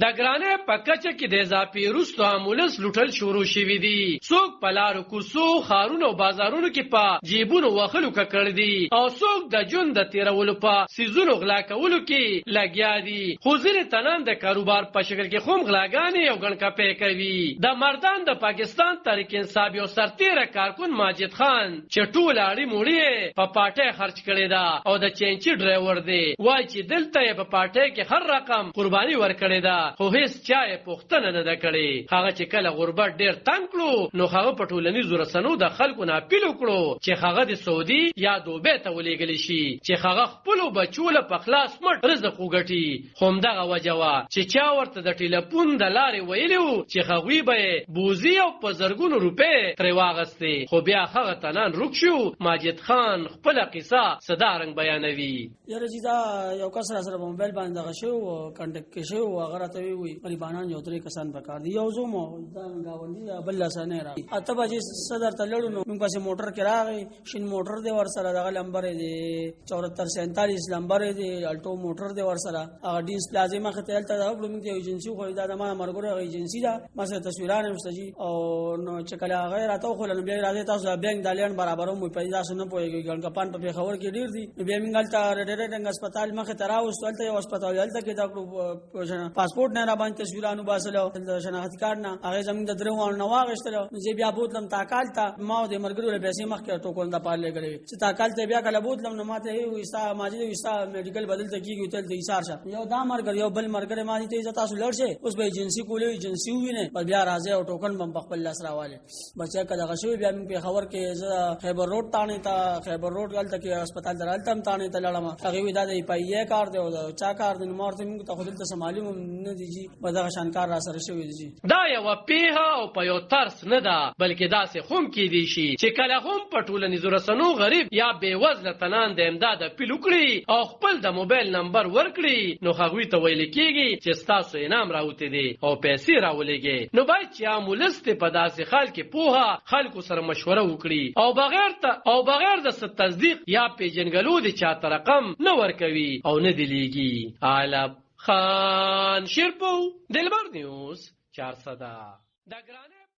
د ګرانې په کچه کې د اضافي وروستو امولس لوټل شروع شوي دي. څوک په لارو کوڅو ښارونو او بازارونو کې په جیبونو وهلو ککړ دي او څوک د ژوند د تیرولو په سیزونو غلا کولو کې لګیا دي. خو ځینې تنان د کاروبار په شکل کې خوم غلاګانې او ګڼکپۍ کوي. د مردان د پاکستان تحریک انصاف یو سرتیره کارکون ماجد خان چې ټول اړې موړې په پاټۍ خرچ کړې ده او د چینچي ډرایور دی، وایي چې دلته یې په پاټۍ کې هر رقم قرباني ورکړې ده خو هیڅ چا یې پوښتنه نه ده کړې. هغه چې کله غربت ډېر تنګ کړو نو هغه په ټولنیزو رسنیو د خلکو نه اپیل وکړو چې هغه د سعودي یا دوبۍ ته ولېږلی شي چې هغه خپلو بچو له په خلاص مټ رزق وګټي. خو همدغه وجه وه چې چا ورته د ټیلیفون د لارې ویلي وو چې هغوی به یې بوزي او په زرګونو روپۍ ترې واغستې. خو بیا هغه تنان روک شو. ماجد خان خپله قصه صدارنګ بیانوي. یاره چې دا یو کس را سره په موبایل باندې دغه شو کنټکټ کې شو هغه راته وی غریبانان یو درې کسان پکار دي یو زوم دا گاونډي بل لاسنه را اته بجې صدر ته لړو نو موږ پسې موټر کې راغی شین موټر دی ور سره دغه لمبر دی 7447 لمبر دی الټو موټر دی ور سره هغه ډیس پلازا مخه ته تلته دا موږ ته ایجنسی خو دا ما مرګره ایجنسی دا ما سره تصویرانه مستجی او نو چې کله هغه راته خو نو بیا راځي تاسو بانک دالین برابرو مې پیدا سن پويږي ګڼ کپان په خبر کې ډیر دي بیا موږ الته ډېرنګ هسپتال مخه ته راوستو الته یو هسپتال الته کې دا پاسپورت نه را باندې تصویرانو باسلو د شناخت کارت نه هغه زموږ د درو نه واغشتل نو بیا بوتلم تاکال ته ما د مرګرو له پیسې مخکې ټوکول د پالې غړي چې تاکال ته بیا کله بوتلم نو ماته وستا ماجد وستا میډیکل بدل ته کیږي تل د ایثار شه یو دا مرګر یو بل مرګر ماجد ته عزت تاسو لړ شه اوس به ایجنسی کولې ایجنسی وینه پر بیا راځي او ټوکن بم خپل لاس راواله بچا کله غشوي بیا په خبر کې خیبر روډ تانه تا خیبر روډ غلطه کې هسپتال درالته هم تانه تلړم هغه ودا د پایې کار دی او چا کار دی مورته موږ ته خپل ته معلوم نه دیږي بدغه شانکار را سره شوی دی. دا یو پیه او په یو ترس نه ده بلکې داسې هم کې دی شي چې کله هم په ټولنیزو رسنیو غریب یا بې وزله تنان د امداد اپیل وکړي او خپل د موبایل نمبر ورکړي نو هغوی ته ویل کېږي چې ستاسو انعام راوتی دی او پیسې راولېږي. نو باید چې امولست په داسې حال کې پوهه خلکو سره مشوره وکړي او بغیر د تصدیق یا پیژنګلو د چاته رقم نه ورکوي او نه دی لیږي. علب خان شیرپو دلبر نیوز 400